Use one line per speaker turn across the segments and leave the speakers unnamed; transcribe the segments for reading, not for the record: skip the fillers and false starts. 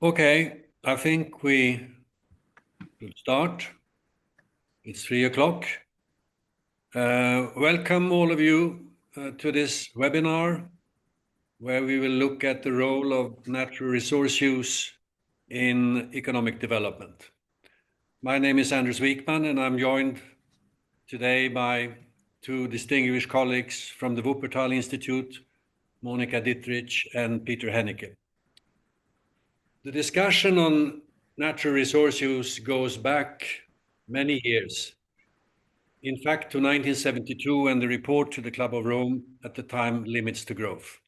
Okay, I think we should start. It's 3 o'clock. Welcome all of you to this webinar, where we will look at the role of natural resource use in economic development. My name is Anders Wijkman, and I'm joined today by two distinguished colleagues from the Wuppertal Institute, Monika Dittrich and Peter Hennicke. The discussion on natural resource use goes back many years. In fact, to 1972 and the report to the Club of Rome at the time, Limits to Growth.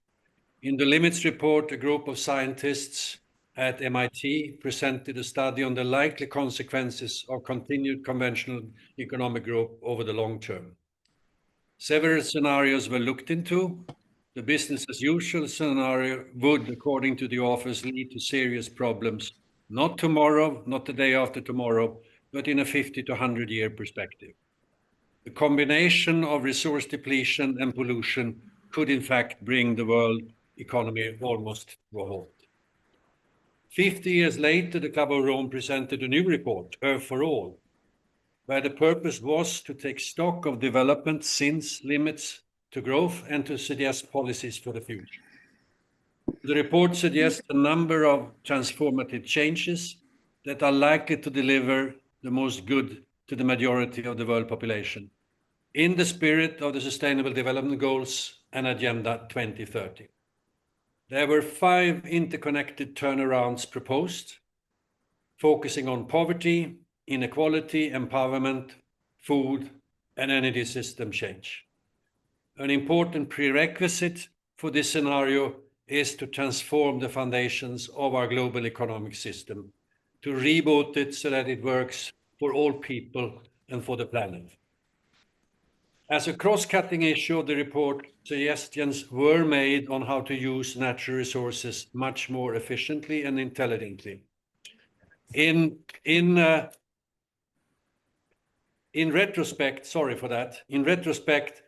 In the Limits report, a group of scientists at MIT presented a study on the likely consequences of continued conventional economic growth over the long term. Several scenarios were looked into. The business as usual scenario would, according to the authors, lead to serious problems, not tomorrow, not the day after tomorrow, but in a 50 to 100 year perspective. The combination of resource depletion and pollution could in fact bring the world economy almost to a halt. 50 years later, the Club of Rome presented a new report, Earth4All, where the purpose was to take stock of development since limits to growth and to suggest policies for the future. The report suggests a number of transformative changes that are likely to deliver the most good to the majority of the world population, in the spirit of the Sustainable Development Goals and Agenda 2030. There were 5 interconnected turnarounds proposed, focusing on poverty, inequality, empowerment, food, and energy system change. An important prerequisite for this scenario is to transform the foundations of our global economic system, to reboot it so that it works for all people and for the planet. As a cross-cutting issue of the report, suggestions were made on how to use natural resources much more efficiently and intelligently. In retrospect,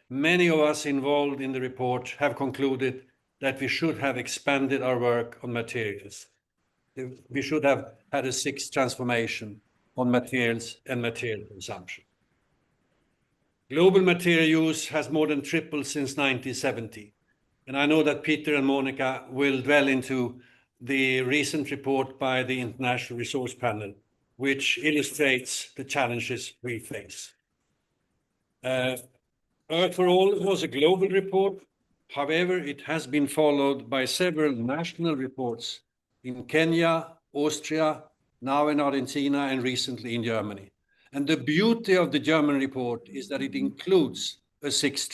many of us involved in the report have concluded that we should have expanded our work on materials. We should have had a 6th transformation on materials and material consumption. Global material use has more than tripled since 1970. And I know that Peter and Monika will dwell into the recent report by the International Resource Panel, which illustrates the challenges we face. Earth4All was a global report. However, it has been followed by several national reports in Kenya, Austria, now in Argentina, and recently in Germany. And the beauty of the German report is that it includes a 6th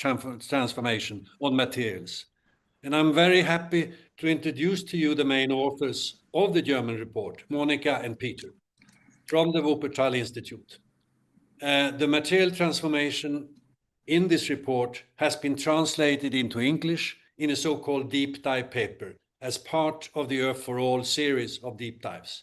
transformation on materials. And I'm very happy to introduce to you the main authors of the German report, Monika and Peter, from the Wuppertal Institute. The material transformation in this report has been translated into English in a so-called deep dive paper as part of the Earth4All series of deep dives.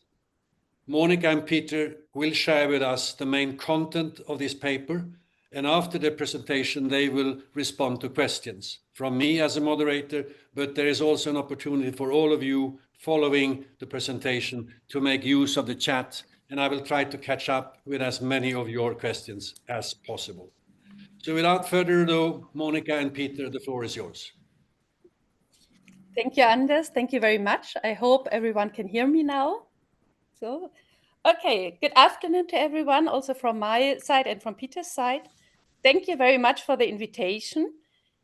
Monika and Peter will share with us the main content of this paper, and after the presentation, they will respond to questions from me as a moderator, but there is also an opportunity for all of you following the presentation to make use of the chat, and I will try to catch up with as many of your questions as possible. So without further ado, Monika and Peter, the floor is yours.
Thank you, Anders. Thank you very much. I hope everyone can hear me now. So, okay, good afternoon to everyone, also from my side and from Peter's side. Thank you very much for the invitation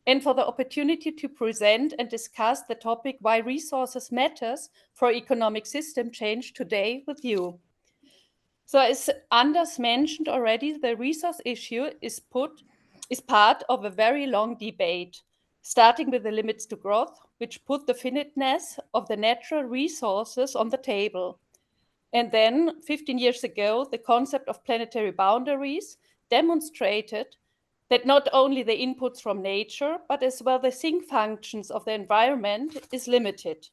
and for the opportunity to present and discuss the topic why resources matters for economic system change today with you. So as Anders mentioned already, the resource issue is part of a very long debate, starting with the limits to growth, which put the finiteness of the natural resources on the table. And then 15 years ago, the concept of planetary boundaries demonstrated that not only the inputs from nature, but as well the sink functions of the environment is limited.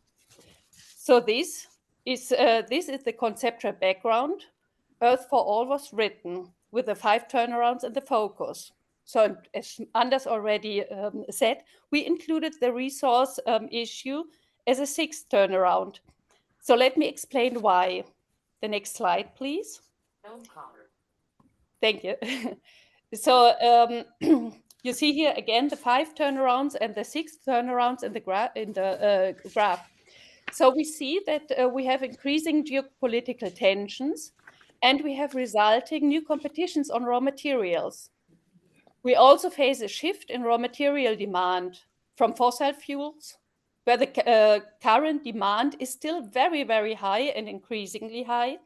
So this is the conceptual background. Earth4All was written with the 5 turnarounds and the focus. So as Anders already said, we included the resource issue as a 6th turnaround. So let me explain why. The next slide, please. Thank you. So you see here again the 5 turnarounds and the 6 turnarounds in the graph. So we see that we have increasing geopolitical tensions, and we have resulting new competitions on raw materials. We also face a shift in raw material demand from fossil fuels, where the current demand is still very, very high and increasingly high,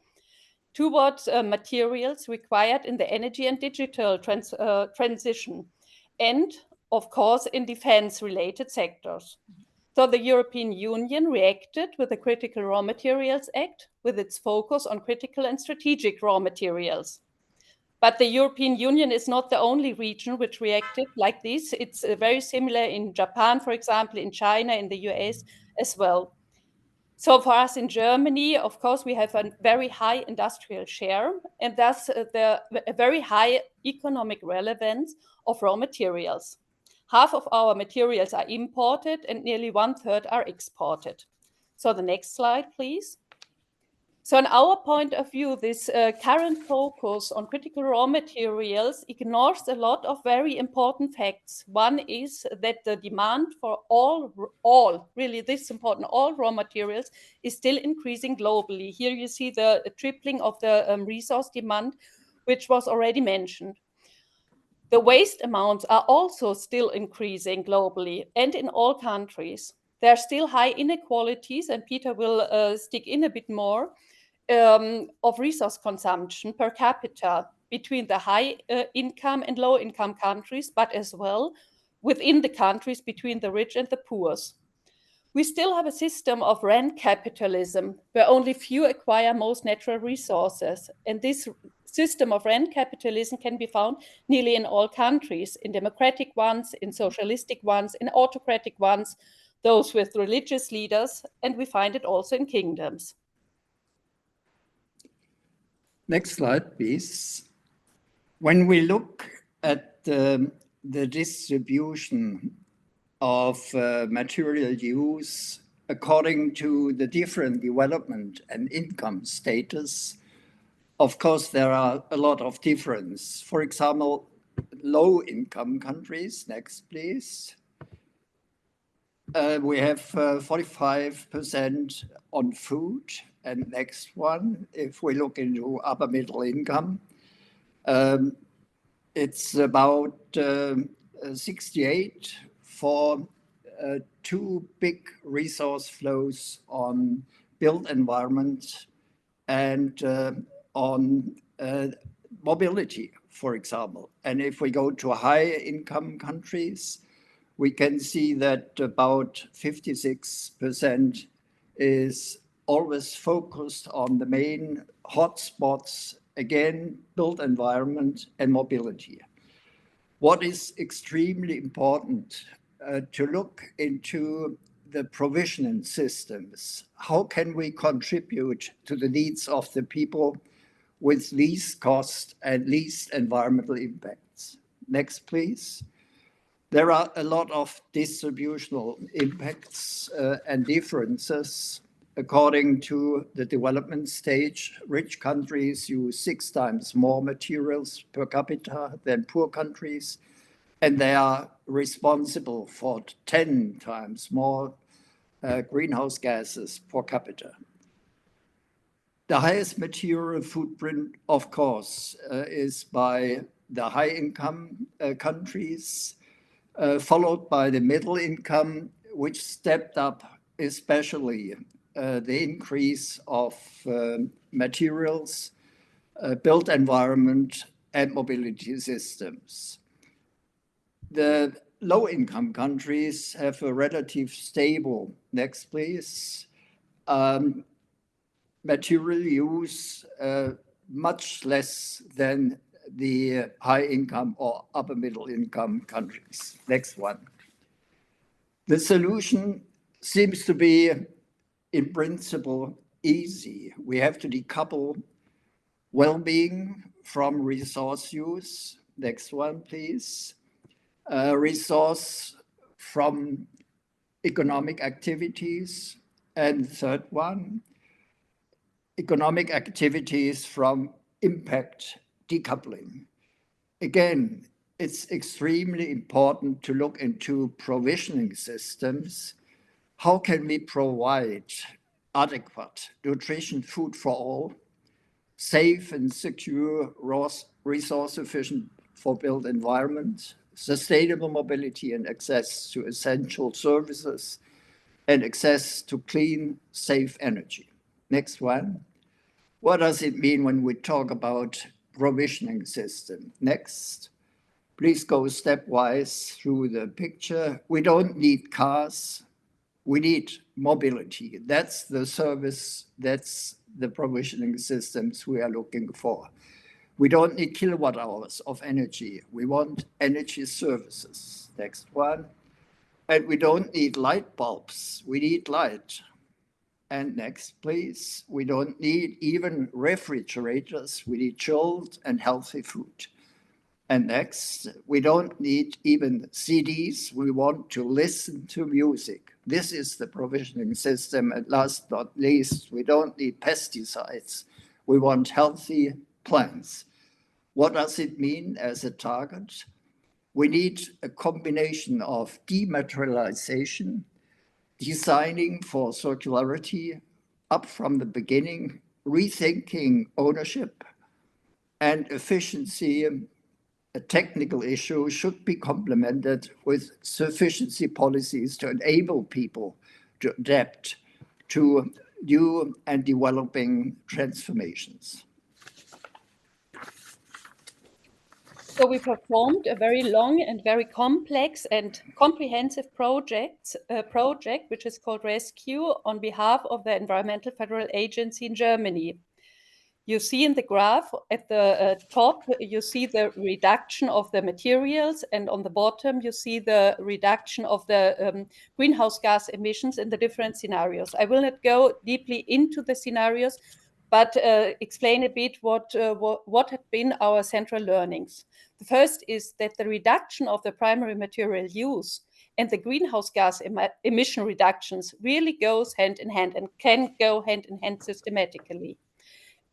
towards materials required in the energy and digital transition, and of course in defense-related sectors. So the European Union reacted with the Critical Raw Materials Act, with its focus on critical and strategic raw materials. But the European Union is not the only region which reacted like this. It's very similar in Japan, for example, in China, in the US as well. So for us in Germany, of course, we have a very high industrial share, and thus a very high economic relevance of raw materials. Half of our materials are imported and nearly 1/3 are exported. So the next slide, please. So in our point of view, this current focus on critical raw materials ignores a lot of very important facts. One is that the demand for all, really this important, all raw materials is still increasing globally. Here you see the tripling of the resource demand, which was already mentioned. The waste amounts are also still increasing globally and in all countries. There are still high inequalities, and Peter will stick in a bit more, of resource consumption per capita between the high income and low income countries, but as well within the countries between the rich and the poor. We still have a system of rent capitalism where only few acquire most natural resources. And this system of rent capitalism can be found nearly in all countries, in democratic ones, in socialistic ones, in autocratic ones, those with religious leaders, and we find it also in kingdoms.
Next slide, please. When we look at the distribution of material use according to the different development and income status, of course, there are a lot of difference. For example, low-income countries, next please. We have 45% on food. And next one, if we look into upper middle income, it's about 68 for two big resource flows on built environment and on mobility, for example. And if we go to high income countries, we can see that about 56% is always focused on the main hotspots, again, built environment and mobility. What is extremely important to look into the provisioning systems. How can we contribute to the needs of the people with least cost and least environmental impacts? Next, please. There are a lot of distributional impacts and differences according to the development stage. Rich countries use 6 times more materials per capita than poor countries, and they are responsible for 10 times more greenhouse gases per capita. The highest material footprint, of course, is by the high income countries, followed by the middle income, which stepped up especially the increase of materials, built environment, and mobility systems. The low-income countries have a relative stable, next please, material use much less than the high-income or upper-middle-income countries. Next one. The solution seems to be, in principle, easy. We have to decouple well-being from resource use. Next one, please. Resource from economic activities. And third one, economic activities from impact decoupling. Again, it's extremely important to look into provisioning systems. How can we provide adequate nutrition, food for all, safe and secure, resource efficient for built environment, sustainable mobility and access to essential services, and access to clean, safe energy. Next one. What does it mean when we talk about provisioning system? Next. Please go stepwise through the picture. We don't need cars. We need mobility. That's the service, that's the provisioning systems we are looking for. We don't need kilowatt hours of energy. We want energy services. Next one. And we don't need light bulbs. We need light. And next, please. We don't need even refrigerators. We need chilled and healthy food. And next, we don't need even CDs. We want to listen to music. This is the provisioning system. And last but not least, we don't need pesticides. We want healthy plants. What does it mean as a target? We need a combination of dematerialization, designing for circularity up from the beginning, rethinking ownership, and efficiency. A technical issue should be complemented with sufficiency policies to enable people to adapt to new and developing transformations.
So we performed a very long and very complex and comprehensive project, which is called Rescue, on behalf of the Environmental Federal Agency in Germany. You see in the graph at the top, you see the reduction of the materials, and on the bottom, you see the reduction of the greenhouse gas emissions in the different scenarios. I will not go deeply into the scenarios, but explain a bit what have been our central learnings. The first is that the reduction of the primary material use and the greenhouse gas emission reductions really goes hand in hand and can go hand in hand systematically.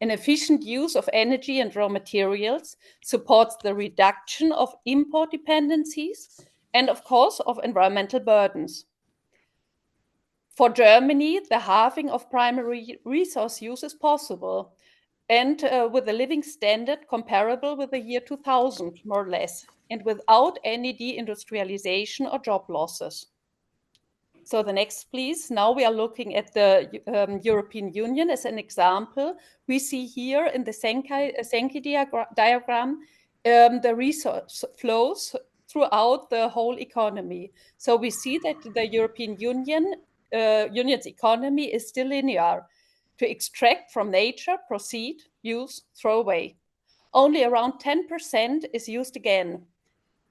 An efficient use of energy and raw materials supports the reduction of import dependencies and, of course, of environmental burdens. For Germany, the halving of primary resource use is possible, and with a living standard comparable with the year 2000, more or less, and without any deindustrialization or job losses. So the next, please. Now we are looking at the European Union as an example. We see here in the Sankey diagram the resource flows throughout the whole economy. So we see that the European Union's economy is still linear. To extract from nature, proceed, use, throw away. Only around 10% is used again.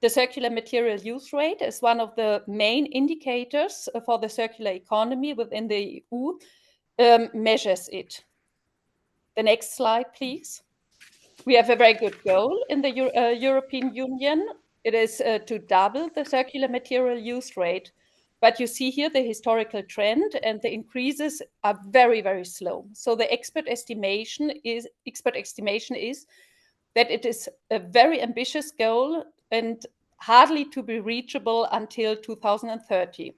The circular material use rate is one of the main indicators for the circular economy within the EU, measures it. The next slide, please. We have a very good goal in the European Union. It is to double the circular material use rate. But you see here the historical trend, and the increases are very, very slow. So the expert estimation is that it is a very ambitious goal and hardly to be reachable until 2030.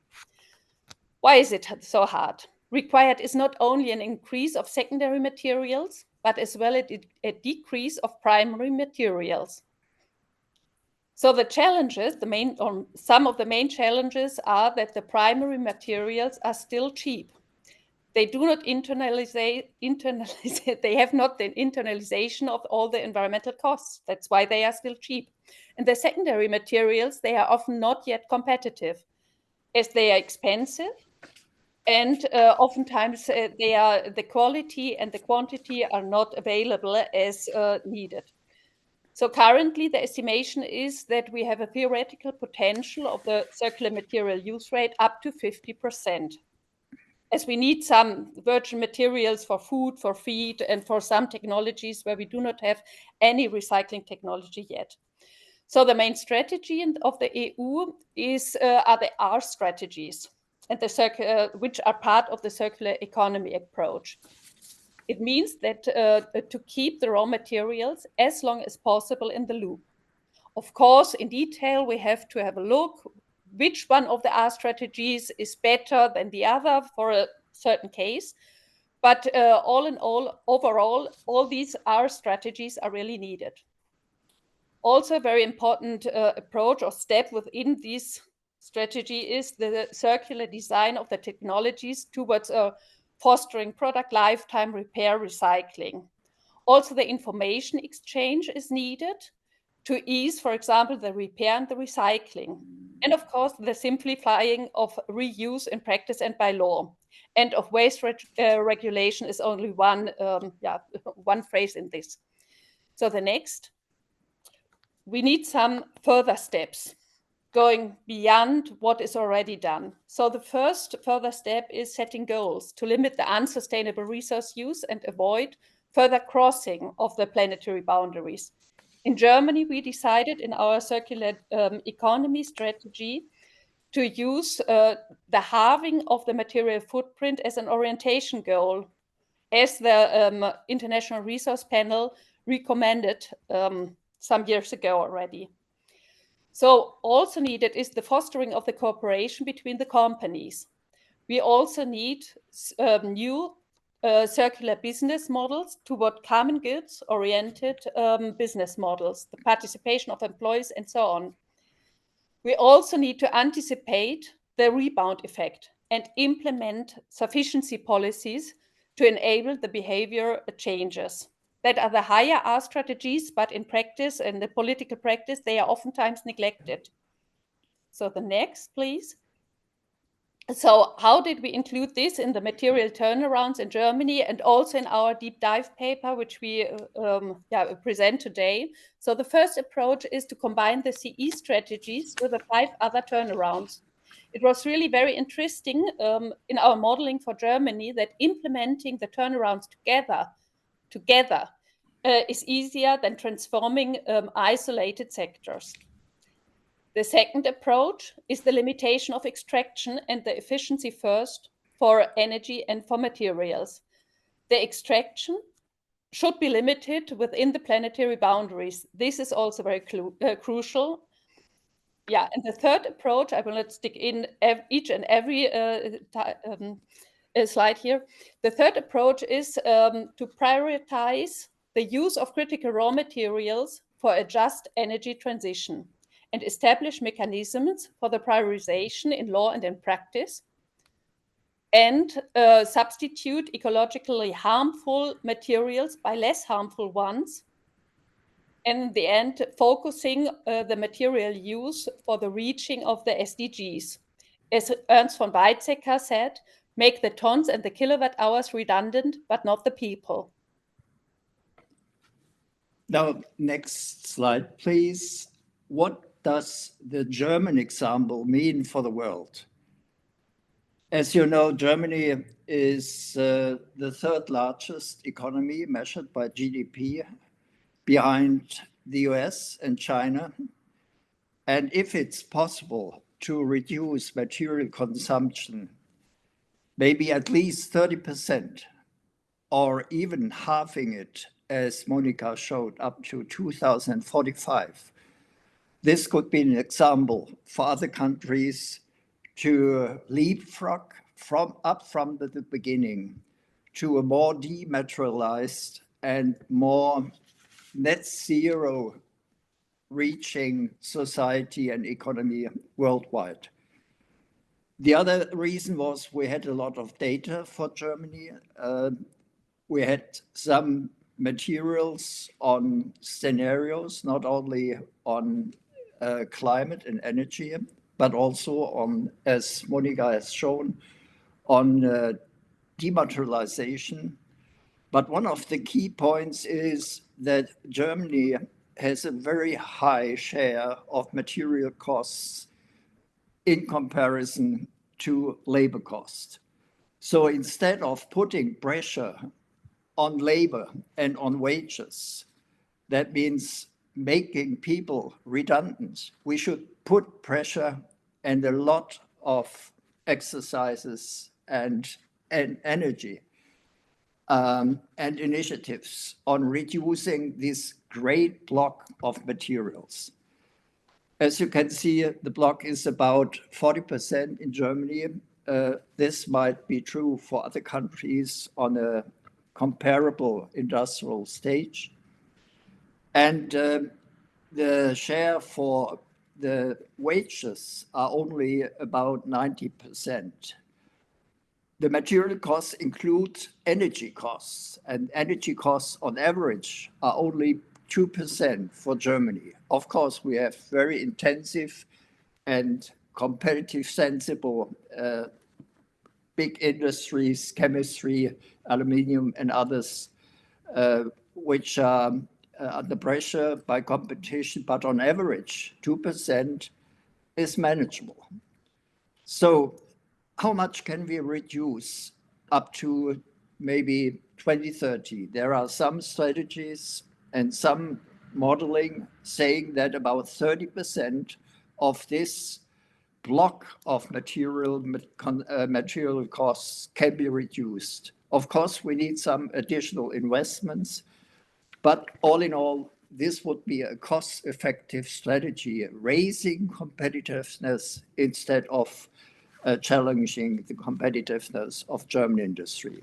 Why is it so hard? Required is not only an increase of secondary materials, but as well a decrease of primary materials. So the challenges, some of the main challenges are that the primary materials are still cheap. They do not internalize, they have not the internalization of all the environmental costs. That's why they are still cheap. And the secondary materials, they are often not yet competitive, as they are expensive, and oftentimes the quality and the quantity are not available as needed. So currently, the estimation is that we have a theoretical potential of the circular material use rate up to 50%. As we need some virgin materials for food, for feed, and for some technologies where we do not have any recycling technology yet. So the main strategy of the EU are the R strategies, and which are part of the circular economy approach. It means that to keep the raw materials as long as possible in the loop. Of course, in detail, we have to have a look which one of the R strategies is better than the other for a certain case. But all in all, overall, all these R strategies are really needed. Also, a very important approach or step within this strategy is the circular design of the technologies towards fostering product lifetime repair recycling. Also, the information exchange is needed to ease, for example, the repair and the recycling. And of course, the simplifying of reuse in practice and by law. And of waste regulation is only one phrase in this. So the next, we need some further steps going beyond what is already done. So the first further step is setting goals to limit the unsustainable resource use and avoid further crossing of the planetary boundaries. In Germany, we decided in our circular economy strategy to use the halving of the material footprint as an orientation goal, as the International Resource Panel recommended some years ago already. So also needed is the fostering of the cooperation between the companies. We also need new circular business models toward common goods oriented business models, the participation of employees and so on. We also need to anticipate the rebound effect and implement sufficiency policies to enable the behavior changes. That are the higher R strategies, but in practice, in the political practice, they are oftentimes neglected. So the next, please. So how did we include this in the material turnarounds in Germany and also in our deep dive paper, which we present today? So the first approach is to combine the CE strategies with the 5 other turnarounds. It was really very interesting in our modeling for Germany that implementing the turnarounds together is easier than transforming isolated sectors. The second approach is the limitation of extraction and the efficiency first for energy and for materials. The extraction should be limited within the planetary boundaries. This is also very crucial. Yeah, and the third approach, I will not stick in each and every slide here. The third approach is to prioritize the use of critical raw materials for a just energy transition and establish mechanisms for the prioritization in law and in practice, and substitute ecologically harmful materials by less harmful ones, and in the end, focusing the material use for the reaching of the SDGs. As Ernst von Weizsäcker said, make the tons and the kilowatt hours redundant, but not the people.
Now, next slide, please. What does the German example mean for the world? As you know, Germany is the 3rd largest economy measured by GDP, behind the US and China. And if it's possible to reduce material consumption, maybe at least 30%, or even halving it, as Monika showed, up to 2045, this could be an example for other countries to leapfrog from the beginning to a more dematerialized and more net zero reaching society and economy worldwide. The other reason was we had a lot of data for Germany. We had some materials on scenarios, not only on climate and energy, but also on, as Monika has shown, on dematerialization. But one of the key points is that Germany has a very high share of material costs in comparison to labor costs. So instead of putting pressure on labor and on wages, that means making people redundant, we should put pressure and a lot of exercises and energy and initiatives on reducing this great block of materials. As you can see, the block is about 40% in Germany. This might be true for other countries on a comparable industrial stage. And the share for the wages are only about 90%. The material costs include energy costs, and energy costs on average are only 2% for Germany. Of course, we have very intensive and competitive, sensible big industries, chemistry, aluminium, and others, which are under pressure by competition, but on average, 2% is manageable. So how much can we reduce up to maybe 2030? There are some strategies and some modeling saying that about 30% of this block of material costs can be reduced. Of course, we need some additional investments, but all in all, this would be a cost-effective strategy, raising competitiveness instead of challenging the competitiveness of German industry.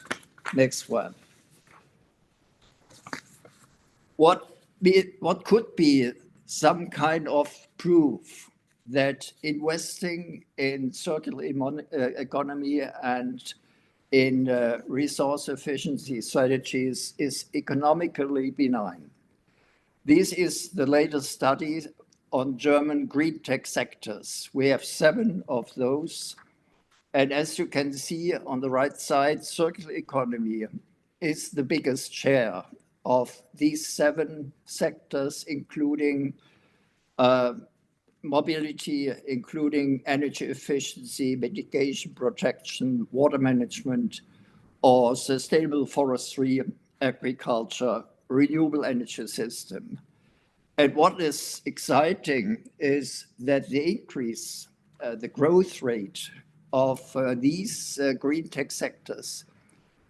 Next one. What could be some kind of proof that investing in circular economy and in resource efficiency strategies is economically benign? This is the latest study on German green tech sectors. We have 7 of those. And as you can see on the right side, circular economy is the biggest share of these 7 sectors, including mobility, including energy efficiency, mitigation, protection, water management, or sustainable forestry, agriculture, renewable energy system. And what is exciting is that the increase, the growth rate of these green tech sectors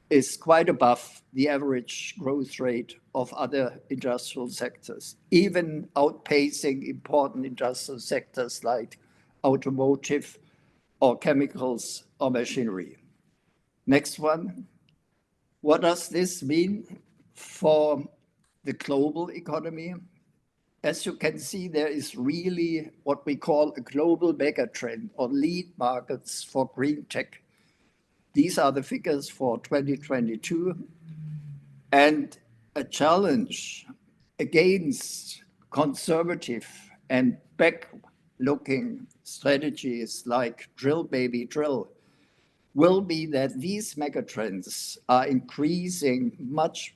is quite above the average growth rate of other industrial sectors, even outpacing important industrial sectors like automotive or chemicals or machinery. Next one. What does this mean for the global economy? As you can see, there is really what we call a global megatrend or lead markets for green tech. These are the figures for 2022. And a challenge against conservative and back-looking strategies like drill, baby, drill will be that these megatrends are increasing much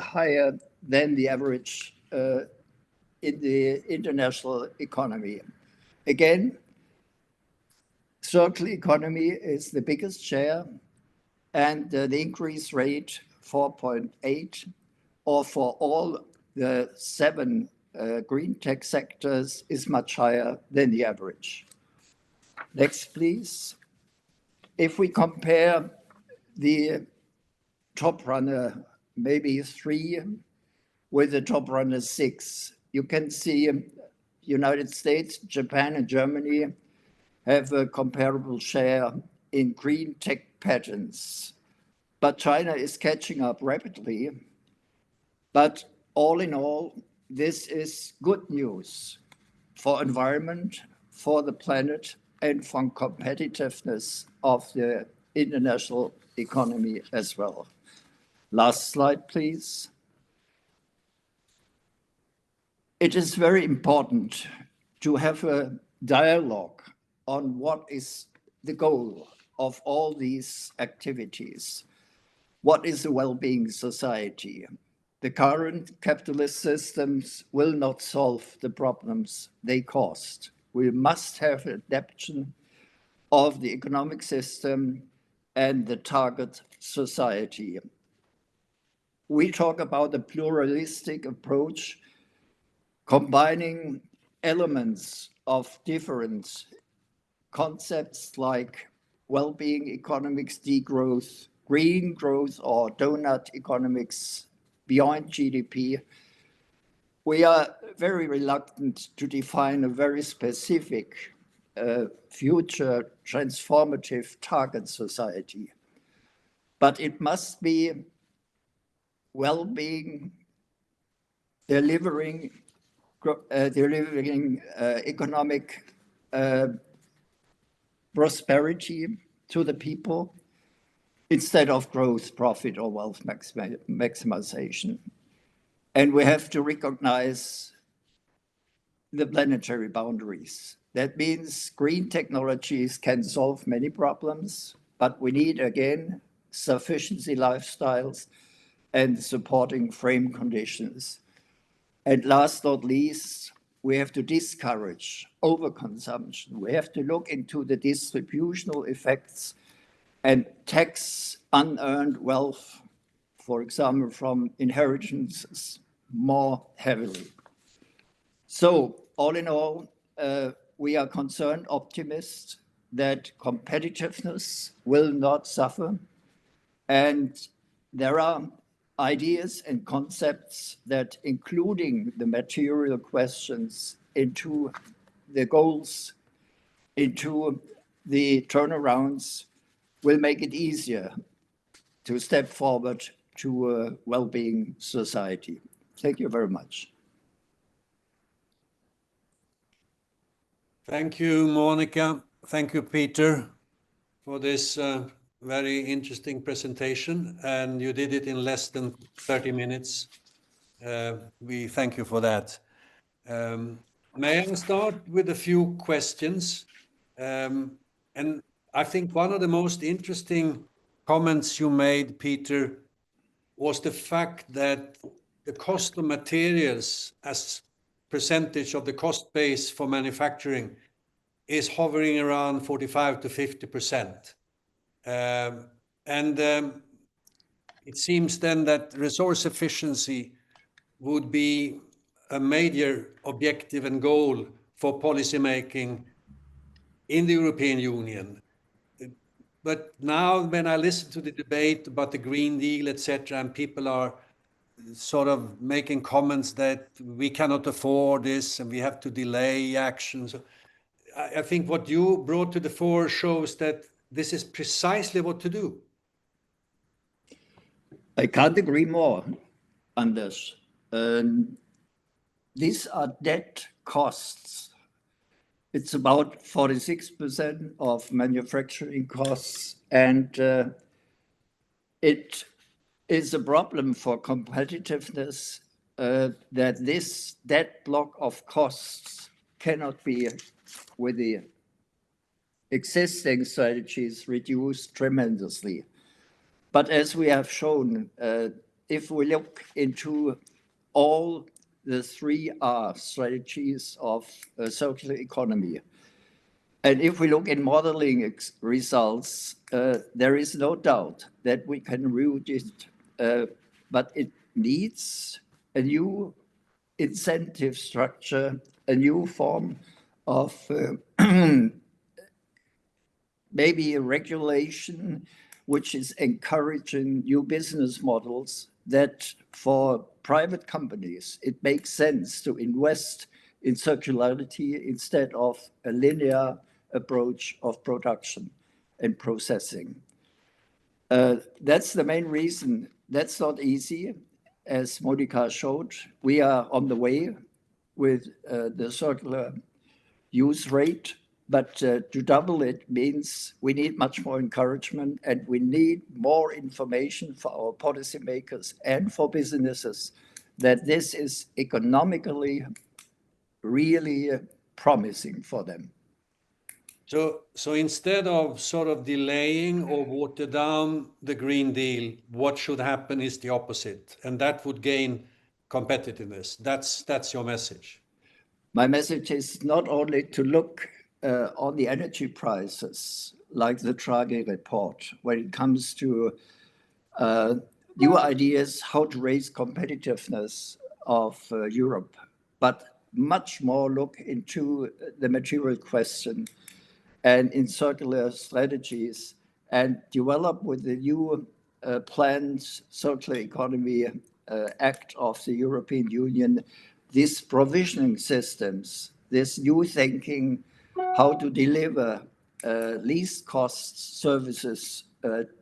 higher than the average in the international economy. Again, circular economy is the biggest share, and the increase rate 4.8, or for all the 7 green tech sectors, is much higher than the average. Next, please. If we compare the top runner, maybe 3, with the top runner 6, you can see United States, Japan, and Germany have a comparable share in green tech patents. But China is catching up rapidly. But all in all, this is good news for environment, for the planet, and for competitiveness of the international economy as well. Last slide, please. It is very important to have a dialogue on what is the goal of all these activities. What is a well-being society? The current capitalist systems will not solve the problems they caused. We must have adaptation of the economic system and the target society. We talk about a pluralistic approach, combining elements of different concepts like well-being, economics, degrowth, green growth or donut economics beyond GDP, we are very reluctant to define a very specific future transformative target society. But it must be well-being, delivering economic prosperity to the people instead of growth, profit, or wealth maximization. And we have to recognize the planetary boundaries. That means green technologies can solve many problems, but we need, again, sufficiency lifestyles and supporting frame conditions. And last not least, we have to discourage overconsumption. We have to look into the distributional effects and tax unearned wealth, for example, from inheritances, more heavily. So all in all, we are concerned optimists that competitiveness will not suffer. And there are ideas and concepts that, including the material questions into the goals, into the turnarounds, will make it easier to step forward to a well-being society. Thank you very much.
Thank you, Monika. Thank you, Peter, for this very interesting presentation. And you did it in less than 30 minutes. We thank you for that. May I start with a few questions? And I think one of the most interesting comments you made, Peter, was the fact that the cost of materials as percentage of the cost base for manufacturing is hovering around 45 to 50%. It seems then that resource efficiency would be a major objective and goal for policymaking in the European Union. But now when I listen to the debate about the Green Deal, etc., and people are sort of making comments that we cannot afford this and we have to delay actions, I think what you brought to the fore shows that this is precisely what to do.
I can't agree more, Anders. These are debt costs. It's about 46% of manufacturing costs, and it is a problem for competitiveness that this debt block of costs cannot be, with the existing strategies, reduced tremendously. But as we have shown, if we look into all the 3R strategies of a circular economy, and if we look in modeling results, there is no doubt that we can root it, but it needs a new incentive structure, a new form of maybe a regulation which is encouraging new business models that for private companies, it makes sense to invest in circularity instead of a linear approach of production and processing. That's the main reason. That's not easy. As Monika showed, we are on the way with the circular use rate, but to double it means we need much more encouragement, and we need more information for our policymakers and for businesses that this is economically really promising for them.
So instead of sort of delaying or water down the Green Deal, what should happen is the opposite, and that would gain competitiveness. That's your message.
My message is not only to look on the energy prices, like the Draghi report, when it comes to new ideas how to raise competitiveness of Europe, but much more look into the material question and in circular strategies and develop with the new planned circular economy act of the European Union, these provisioning systems, this new thinking, how to deliver least cost services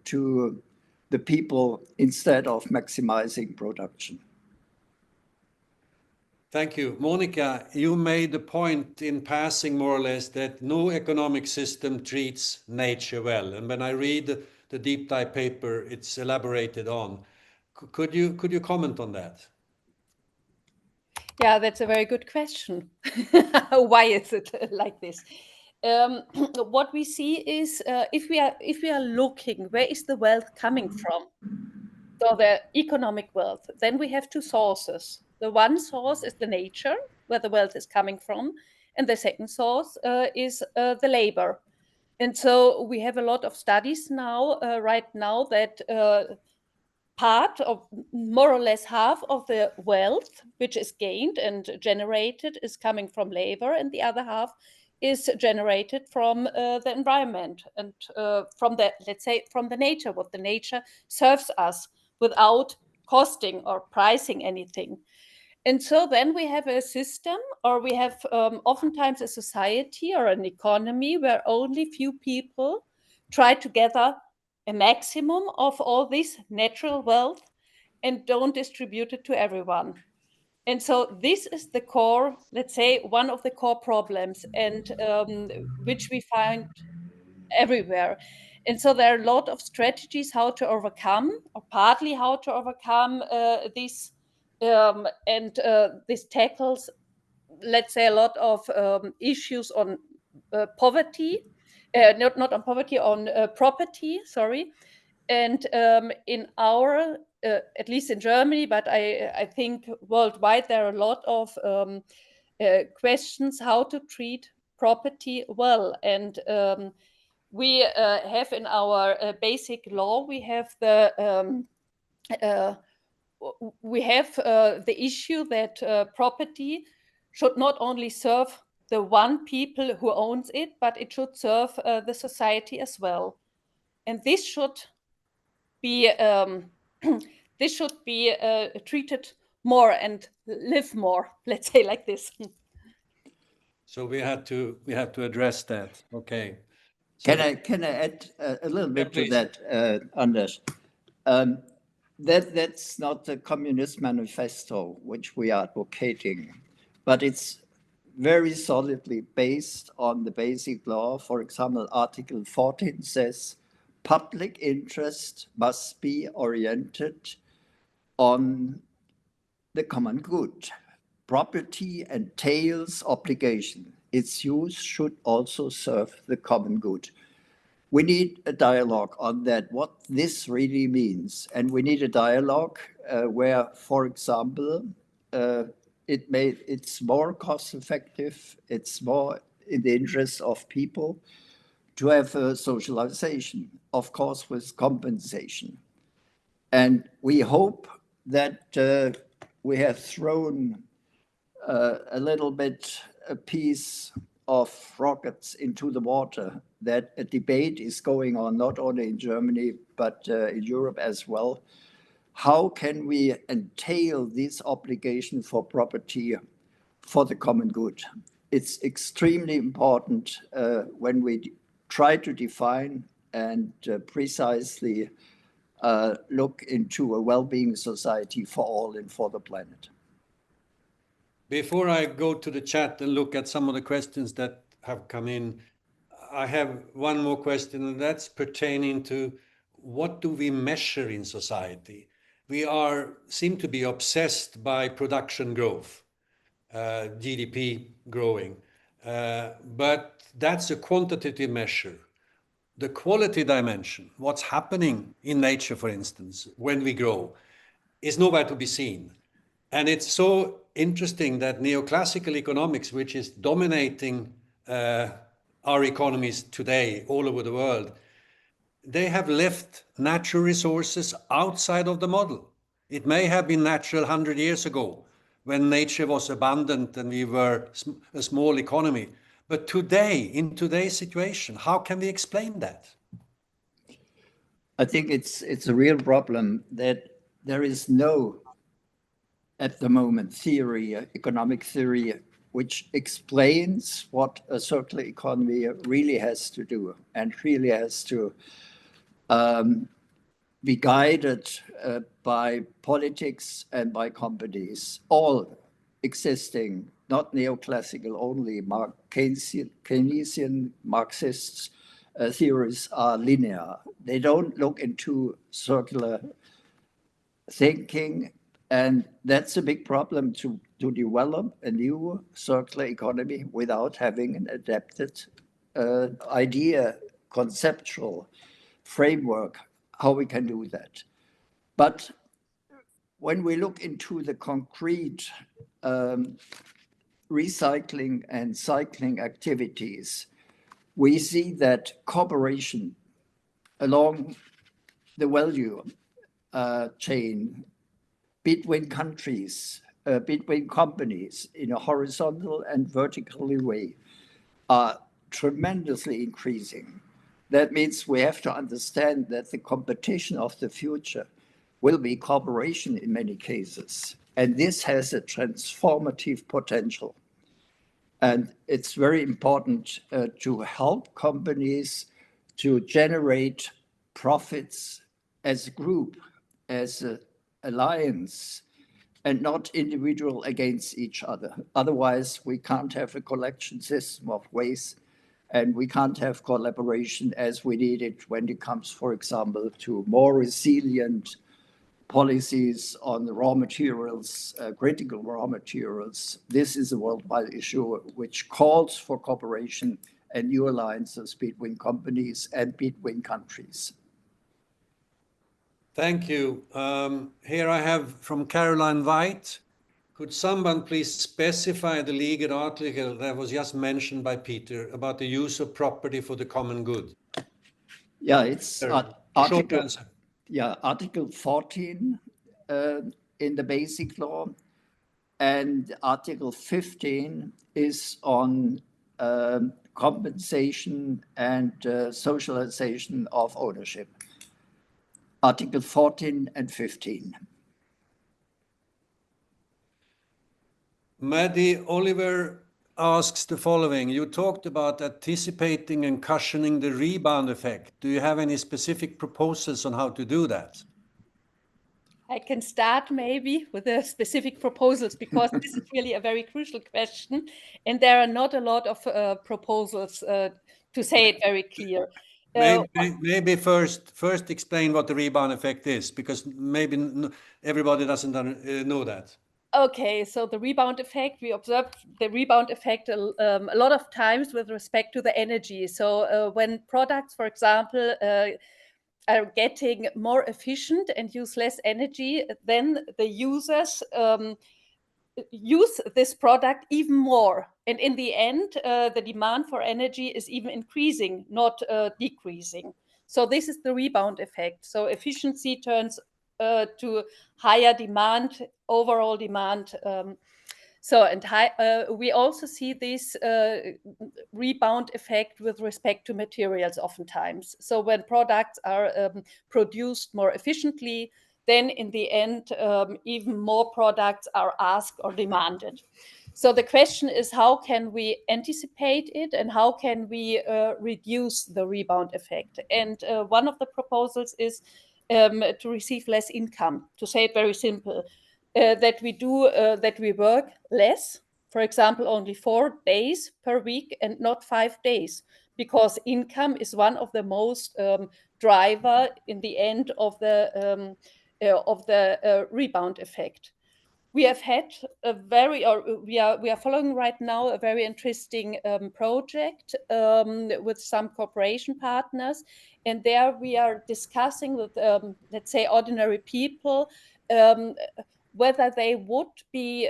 to the people instead of maximizing production.
Thank you. Monika, you made the point in passing more or less that no economic system treats nature well. And when I read the deep dive paper, it's elaborated on. Could you comment on that?
Yeah, that's a very good question. Why is it like this? What we see is if we are looking, where is the wealth coming from? So the economic wealth, then we have two sources. The one source is the nature, where the wealth is coming from, and the second source is the labor. And so we have a lot of studies now, right now, that part of more or less half of the wealth which is gained and generated is coming from labor, and the other half is generated from the environment and from the, let's say, from the nature, what the nature serves us without costing or pricing anything. And so then we have a system, or we have oftentimes a society or an economy where only few people try to gather a maximum of all this natural wealth and don't distribute it to everyone. And so this is the core, let's say, one of the core problems, and which we find everywhere. And so there are a lot of strategies how to overcome, or partly how to overcome this. And this tackles, let's say, a lot of issues on poverty, not on poverty, on property, sorry. And in our, at least in Germany, but I think worldwide, there are a lot of questions how to treat property well. And we have in our basic law, we have the issue that property should not only serve the one people who owns it, but it should serve the society as well. And this should be treated more and live more, let's say like this.
So we have to address that. Okay.
So can I add a little bit to that, Anders? That's not the Communist Manifesto which we are advocating, but it's very solidly based on the basic law. For example, Article 14 says public interest must be oriented on the common good. Property entails obligation. Its use should also serve the common good. We need a dialogue on that, what this really means. And we need a dialogue where, for example, it's more cost effective, it's more in the interest of people to have a socialization, of course, with compensation. And we hope that we have thrown a little bit a piece of rockets into the water, that a debate is going on not only in Germany, but in Europe as well. How can we entail this obligation for property for the common good? It's extremely important when we try to define and precisely look into a well-being society for all and for the planet.
Before I go to the chat and look at some of the questions that have come in, I have one more question, and that's pertaining to what do we measure in society? We seem to be obsessed by production growth, GDP growing, but that's a quantitative measure. The quality dimension, what's happening in nature, for instance, when we grow, is nowhere to be seen. And it's so interesting that neoclassical economics, which is dominating our economies today all over the world, they have left natural resources outside of the model. It may have been natural 100 years ago when nature was abundant and we were a small economy. But today, in today's situation, how can we explain that?
I think it's a real problem that there is no, at the moment, theory, economic theory, which explains what a circular economy really has to do and really has to be guided by politics and by companies, all existing, not neoclassical only, Keynesian Marxists theories are linear. They don't look into circular thinking, and that's a big problem to develop a new circular economy without having an adapted idea, conceptual framework, how we can do that. But when we look into the concrete recycling and cycling activities, we see that cooperation along the value chain between countries, between companies in a horizontal and vertical way are tremendously increasing. That means we have to understand that the competition of the future will be cooperation in many cases. And this has a transformative potential. And it's very important to help companies to generate profits as a group, as an alliance, and not individual against each other. Otherwise, we can't have a collection system of waste, and we can't have collaboration as we need it when it comes, for example, to more resilient policies on the raw materials, critical raw materials. This is a worldwide issue which calls for cooperation and new alliances between companies and between countries.
Thank you. Here I have from Caroline White. Could someone please specify the legal article that was just mentioned by Peter about the use of property for the common good?
Yeah, it's Article 14 in the Basic Law, and Article 15 is on compensation and socialization of ownership. Article 14 and 15.
Maddie Oliver asks the following. You talked about anticipating and cushioning the rebound effect. Do you have any specific proposals on how to do that?
I can start maybe with the specific proposals, because this is really a very crucial question, and there are not a lot of proposals to say it very clear.
Maybe first explain what the rebound effect is, because maybe everybody doesn't know that.
Okay, so the rebound effect, we observed the rebound effect a lot of times with respect to the energy. So when products, for example, are getting more efficient and use less energy, then the users use this product even more. And in the end, the demand for energy is even increasing, not decreasing. So this is the rebound effect. So efficiency turns to higher demand, overall demand. We also see this rebound effect with respect to materials oftentimes. So when products are produced more efficiently, then in the end, even more products are asked or demanded. So the question is, how can we anticipate it, and how can we reduce the rebound effect? And one of the proposals is to receive less income, to say it very simple. That we work less, for example, only 4 days per week and not 5 days, because income is one of the most driver in the end of the rebound effect. We have had we are following right now a very interesting project with some cooperation partners, and there we are discussing with let's say ordinary people whether they would be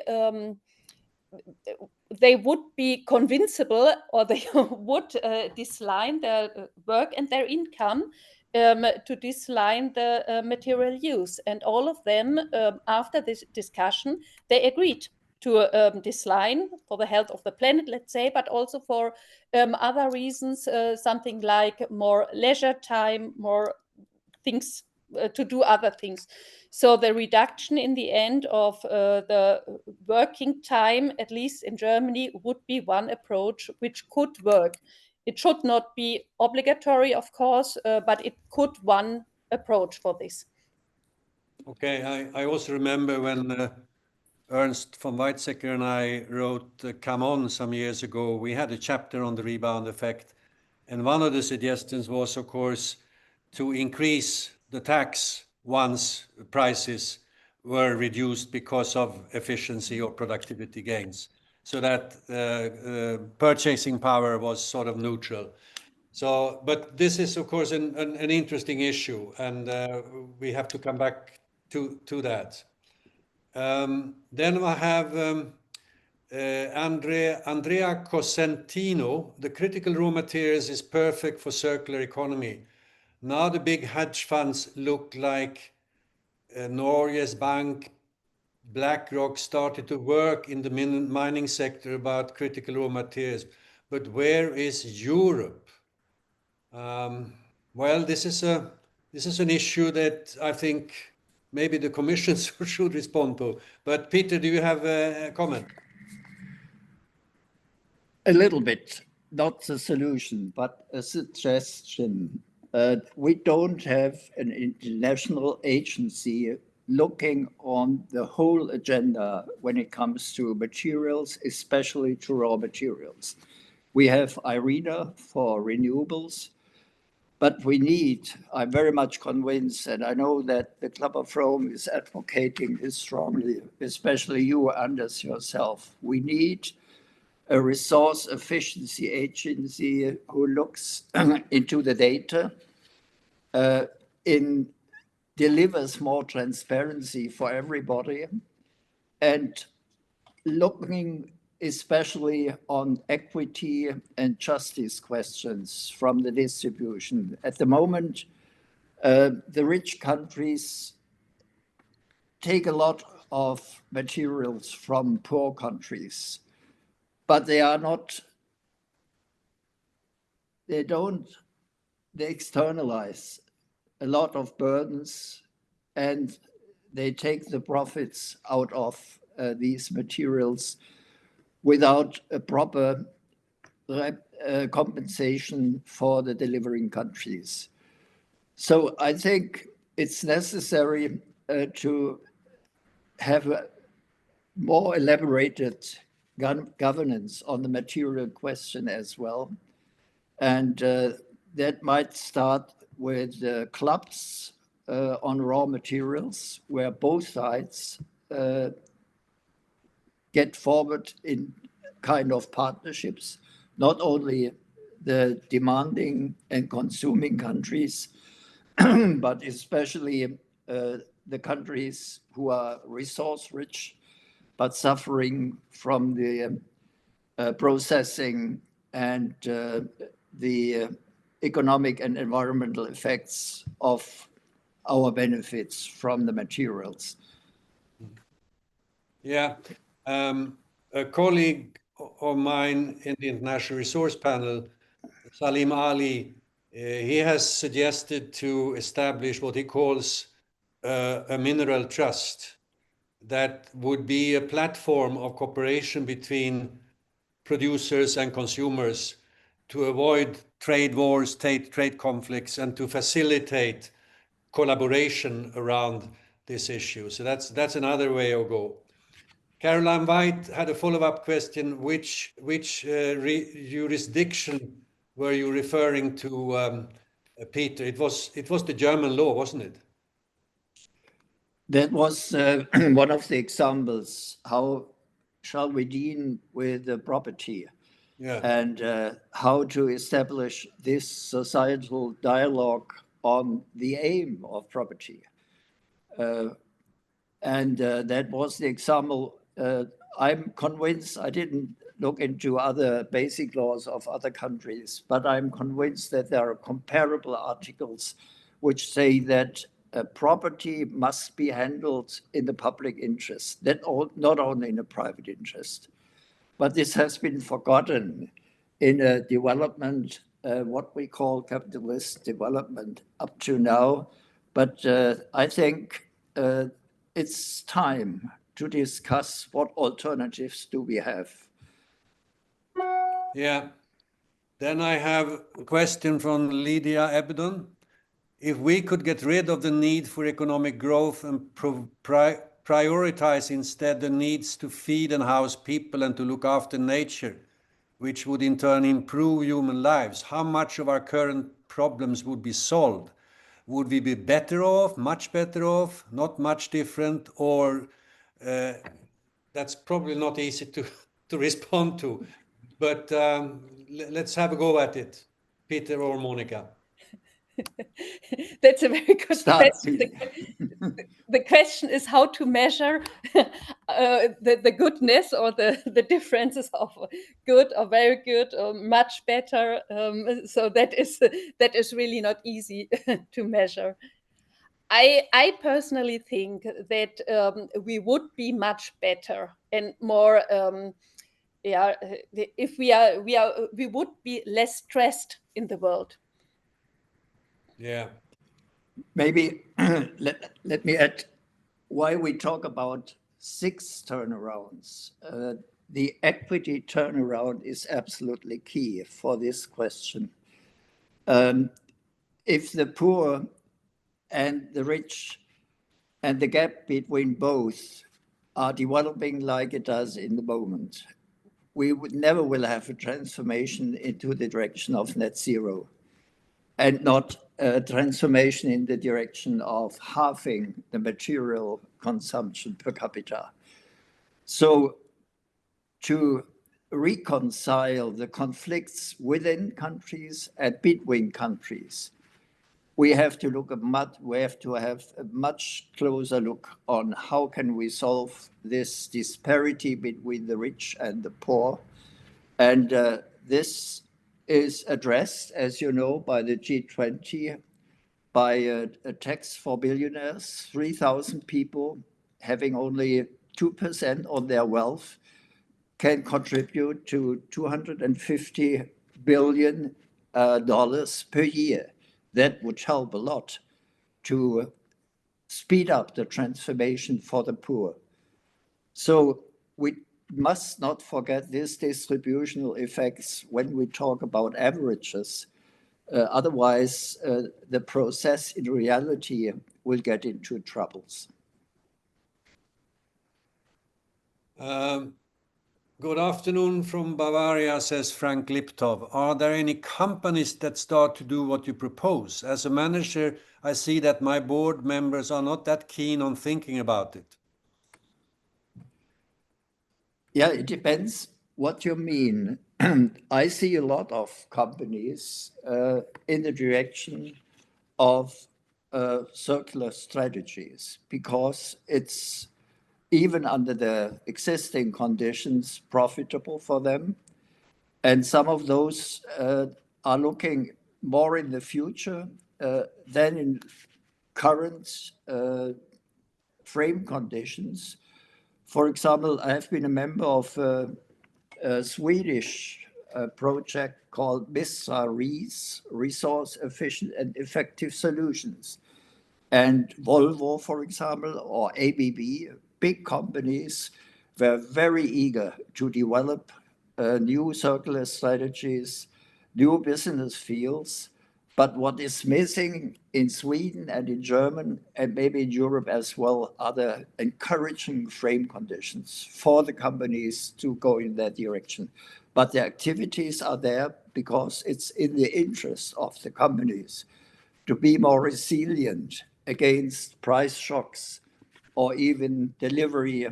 convincible, or they would disline their work and their income to disline the material use. And all of them, after this discussion, they agreed to disline for the health of the planet, let's say, but also for other reasons, something like more leisure time, more things to do other things. So the reduction in the end of the working time, at least in Germany, would be one approach which could work. It should not be obligatory, of course, but it could one approach for this.
Okay, I also remember when Ernst von Weizsäcker and I wrote Come On some years ago, we had a chapter on the rebound effect. And one of the suggestions was, of course, to increase the tax once prices were reduced because of efficiency or productivity gains, so that purchasing power was sort of neutral. So, but this is, of course, an interesting issue, and we have to come back to that. Then I have Andrea Cosentino. The critical raw materials is perfect for circular economy. Now the big hedge funds look like Norges Bank, BlackRock started to work in the mining sector about critical raw materials. But where is Europe? Well, this is an issue that I think maybe the Commission should respond to. But Peter, do you have a comment?
A little bit, not the solution, but a suggestion. We don't have an international agency looking on the whole agenda when it comes to materials, especially to raw materials. We have IRENA for renewables, but we need, I'm very much convinced, and I know that the Club of Rome is advocating this strongly, especially you, Anders, yourself. We need a resource efficiency agency who looks into the data, delivers more transparency for everybody, and looking especially on equity and justice questions from the distribution. At the moment, the rich countries take a lot of materials from poor countries, but they externalize a lot of burdens, and they take the profits out of these materials without a proper compensation for the delivering countries. So I think it's necessary to have a more elaborated governance on the material question as well. And that might start with clubs on raw materials, where both sides get forward in kind of partnerships, not only the demanding and consuming countries, but especially the countries who are resource rich, but suffering from the processing and the economic and environmental effects of our benefits from the materials.
Yeah, a colleague of mine in the International Resource Panel, Salim Ali, he has suggested to establish what he calls a mineral trust that would be a platform of cooperation between producers and consumers to avoid trade wars, trade conflicts, and to facilitate collaboration around this issue. So that's another way to go. Caroline White had a follow-up question. Which jurisdiction were you referring to, Peter? It was the German law, wasn't it?
That was one of the examples. How shall we deal with the property? Yeah. And how to establish this societal dialogue on the aim of property. And that was the example. I'm convinced, I didn't look into other basic laws of other countries, but I'm convinced that there are comparable articles which say that property must be handled in the public interest, not only in the private interest. But this has been forgotten in a development, what we call capitalist development up to now, But I think it's time to discuss what alternatives do we have.
Yeah. Then I have a question from Lydia Ebdon. If we could get rid of the need for economic growth and prioritize instead the needs to feed and house people and to look after nature, which would in turn improve human lives, how much of our current problems would be solved? Would we be better off, much better off, not much different, or that's probably not easy to respond to, but let's have a go at it, Peter or Monika.
That's a very good
Start,
question. The question is how to measure the goodness or the differences of good or very good or much better. So that is really not easy to measure. I personally think that we would be much better and more. If we would be less stressed in the world.
Yeah.
Maybe let me add why we talk about 6 turnarounds. The equity turnaround is absolutely key for this question. If the poor and the rich and the gap between both are developing like it does in the moment, we would never will have a transformation into the direction of net zero, and not a transformation in the direction of halving the material consumption per capita. So to reconcile the conflicts within countries and between countries, we have to have a much closer look on how can we solve this disparity between the rich and the poor. And this is addressed, as you know, by the G20, by a tax for billionaires. 3,000 people having only 2% on their wealth can contribute to $250 billion per year. That would help a lot to speed up the transformation for the poor. So we must not forget these distributional effects when we talk about averages. Otherwise, the process in reality will get into troubles.
Good afternoon from Bavaria, says Frank Liptov. Are there any companies that start to do what you propose? As a manager, I see that my board members are not that keen on thinking about it.
Yeah, it depends what you mean. I see a lot of companies in the direction of circular strategies, because it's, even under the existing conditions, profitable for them. And some of those are looking more in the future than in current frame conditions. For example, I have been a member of a Swedish project called RES, Resource Efficient and Effective Solutions. And Volvo, for example, or ABB, big companies, were very eager to develop new circular strategies, new business fields. But what is missing in Sweden and in Germany, and maybe in Europe as well, are the encouraging frame conditions for the companies to go in that direction. But the activities are there because it's in the interest of the companies to be more resilient against price shocks or even delivery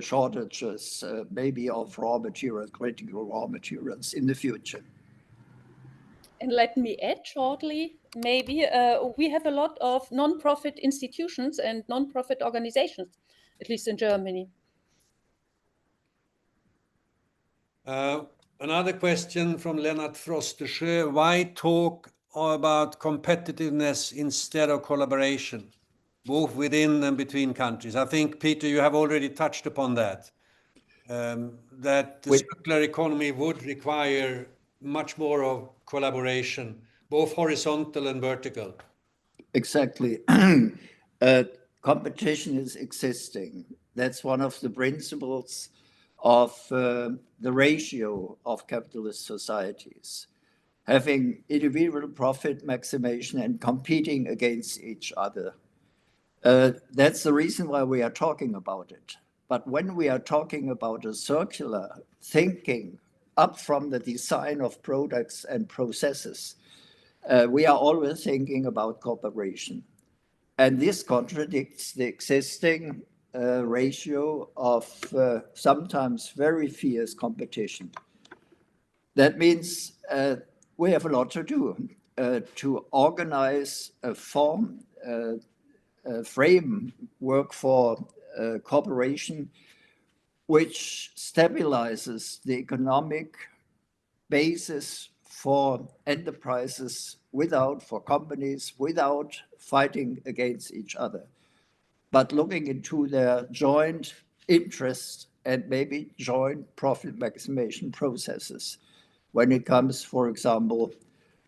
shortages, maybe of raw materials, critical raw materials in the future.
And let me add shortly, maybe we have a lot of non-profit institutions and non-profit organizations, at least in Germany.
Another question from Lennart Frostersjö. Why talk about competitiveness instead of collaboration, both within and between countries? I think, Peter, you have already touched upon that, that the circular economy would require much more of collaboration, both horizontal and vertical.
Exactly. Competition is existing. That's one of the principles of the ratio of capitalist societies, having individual profit maximization and competing against each other. That's the reason why we are talking about it. But when we are talking about a circular thinking up from the design of products and processes, we are always thinking about cooperation. And this contradicts the existing ratio of sometimes very fierce competition. That means we have a lot to do to organize a framework for cooperation which stabilizes the economic basis for enterprises for companies without fighting against each other, but looking into their joint interests and maybe joint profit maximization processes when it comes, for example,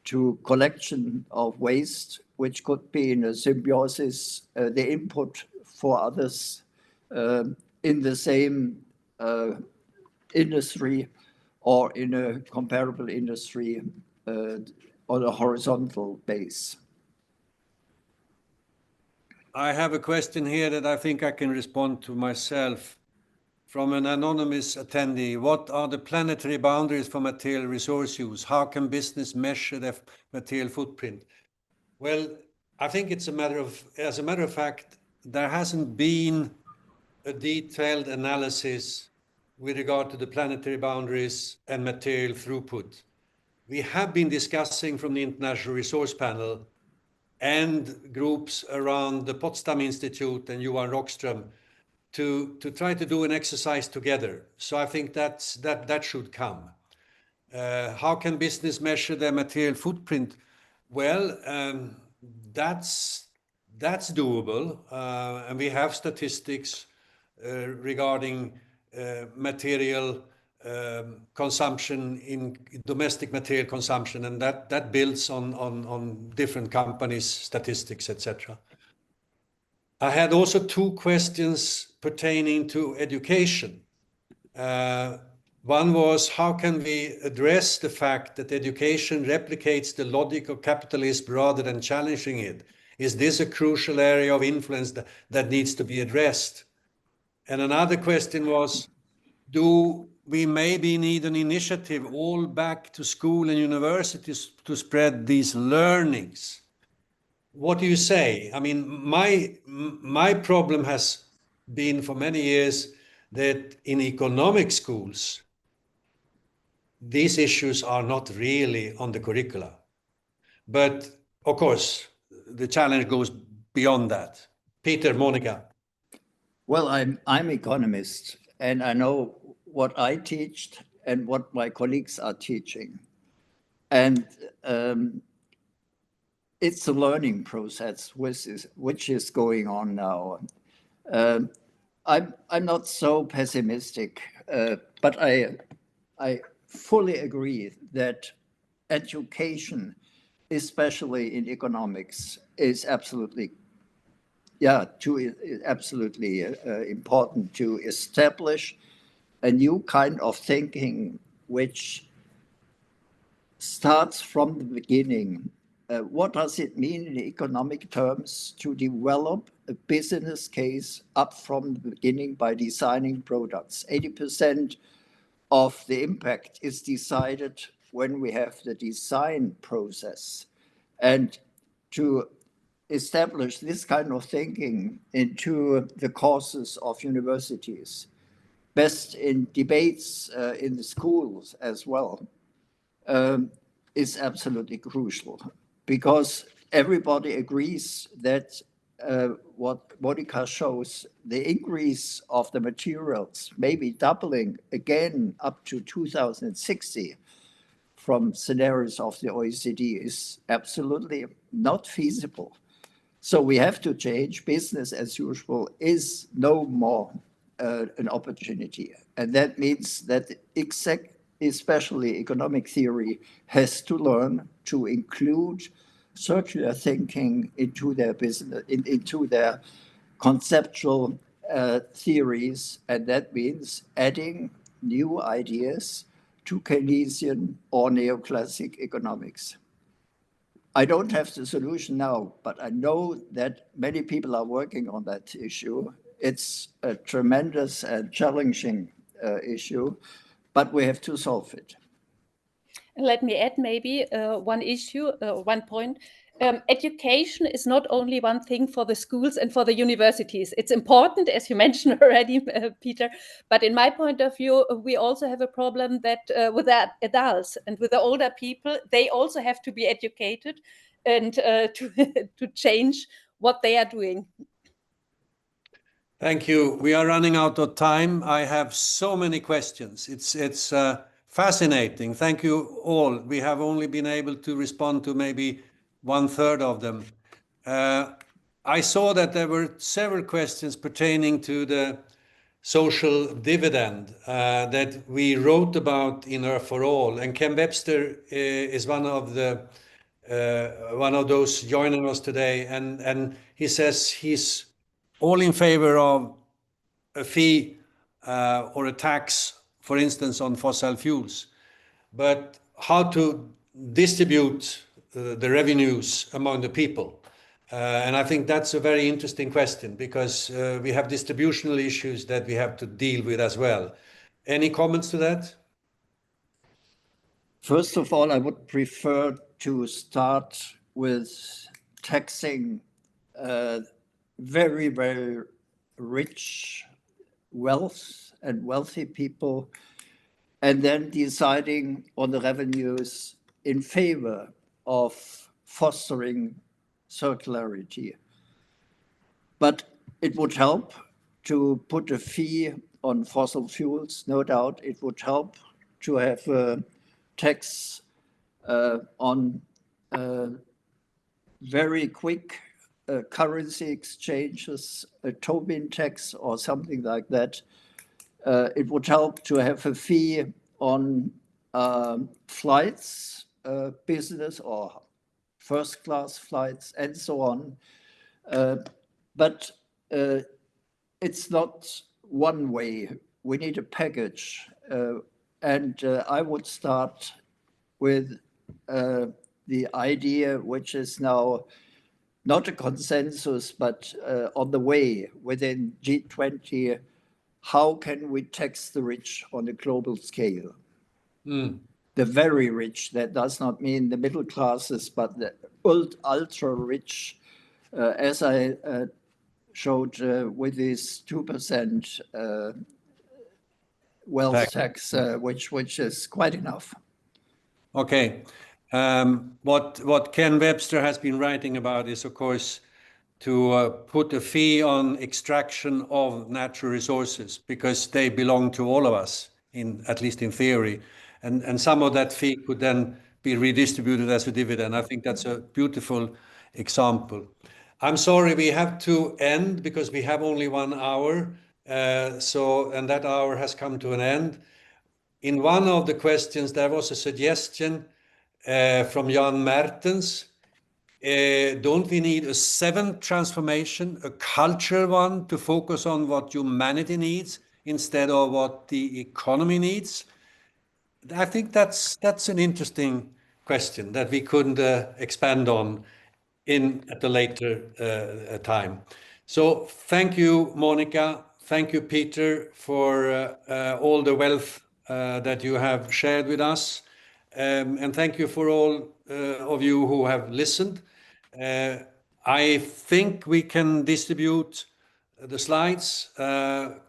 to collection of waste, which could be in a symbiosis, the input for others in the same industry or in a comparable industry on a horizontal base.
I have a question here that I think I can respond to myself from an anonymous attendee. What are the planetary boundaries for material resource use? How can business measure their material footprint? Well, I think it's as a matter of fact, there hasn't been a detailed analysis with regard to the planetary boundaries and material throughput. We have been discussing from the International Resource Panel and groups around the Potsdam Institute and Johan Rockström to try to do an exercise together. So I think that should come. How can business measure their material footprint? Well, that's doable, and we have statistics regarding material consumption in domestic material consumption, and that builds on different companies' statistics, etc. I had also two questions pertaining to education. One was, how can we address the fact that education replicates the logic of capitalism rather than challenging it? Is this a crucial area of influence that needs to be addressed? And another question was, do we maybe need an initiative all back to school and universities to spread these learnings? What do you say? I mean, my problem has been for many years that in economic schools, these issues are not really on the curricula. But of course, the challenge goes beyond that. Peter, Monika.
Well, I'm economist, and I know what I teach and what my colleagues are teaching. And it's a learning process which is going on now. I'm not so pessimistic, but I fully agree that education, especially in economics, is absolutely important to establish a new kind of thinking which starts from the beginning. What does it mean in economic terms to develop a business case up from the beginning by designing products? 80% of the impact is decided when we have the design process. And to establish this kind of thinking into the courses of universities, best in debates in the schools as well, is absolutely crucial, because everybody agrees that what Monika shows, the increase of the materials, maybe doubling again up to 2060 from scenarios of the OECD, is absolutely not feasible. So we have to change. Business as usual is no more an opportunity. And that means that especially economic theory has to learn to include circular thinking into their business, into their conceptual theories, and that means adding new ideas to Keynesian or neoclassic economics. I don't have the solution now, but I know that many people are working on that issue. It's a tremendous and challenging issue, but we have to solve it.
Let me add maybe one issue, one point. Education is not only one thing for the schools and for the universities. It's important, as you mentioned already, Peter, but in my point of view, we also have a problem that with the adults and with the older people, they also have to be educated and to change what they are doing.
Thank you. We are running out of time. I have so many questions. It's fascinating. Thank you all. We have only been able to respond to maybe 1/3 of them. I saw that there were several questions pertaining to the social dividend that we wrote about in Earth4All, and Ken Webster is one of those joining us today, and he says he's all in favor of a fee or a tax, for instance, on fossil fuels, but how to distribute the revenues among the people. And I think that's a very interesting question, because we have distributional issues that we have to deal with as well. Any comments to that?
First of all, I would prefer to start with taxing very, very rich wealth and wealthy people, and then deciding on the revenues in favor of fostering circularity. But it would help to put a fee on fossil fuels, no doubt. It would help to have a tax on very quick currency exchanges, a Tobin tax or something like that. It would help to have a fee on flights, business or first-class flights, and so on. But it's not one way. We need a package. And I would start with the idea, which is now not a consensus, but on the way within G20, how can we tax the rich on a global scale? The very rich, that does not mean the middle classes, but the ultra rich, as I showed with this 2% wealth tax, which is quite enough.
Okay. What Ken Webster has been writing about is, of course, to put a fee on extraction of natural resources, because they belong to all of us, at least in theory. And some of that fee could then be redistributed as a dividend. I think that's a beautiful example. I'm sorry, we have to end because we have only 1 hour. And that hour has come to an end. In one of the questions, there was a suggestion from Jan Mertens. Don't we need a 7th transformation, a cultural one, to focus on what humanity needs instead of what the economy needs? I think that's an interesting question that we couldn't expand on at a later time. So thank you, Monika. Thank you, Peter, for all the wealth that you have shared with us. And thank you for all of you who have listened. I think we can distribute the slides.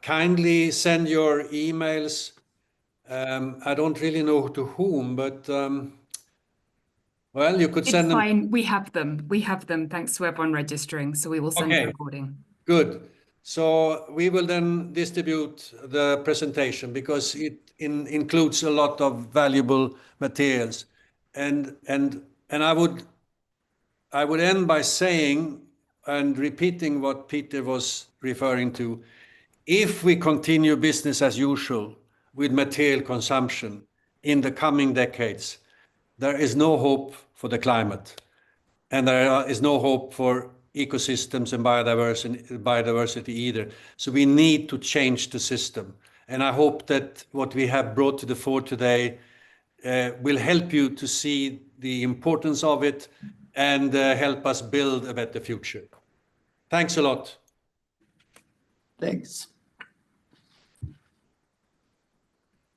Kindly send your emails. I don't really know to whom, but well, you could send them.
It's fine. We have them. We have them. Thanks to everyone registering. So we will send the recording. Good.
So we will then distribute the presentation because it includes a lot of valuable materials. And I would end by saying and repeating what Peter was referring to. If we continue business as usual with material consumption in the coming decades, there is no hope for the climate. and there is no hope for ecosystems and biodiversity either. So we need to change the system. And I hope that what we have brought to the fore today will help you to see the importance of it and help us build a better future. Thanks a lot.
Thanks.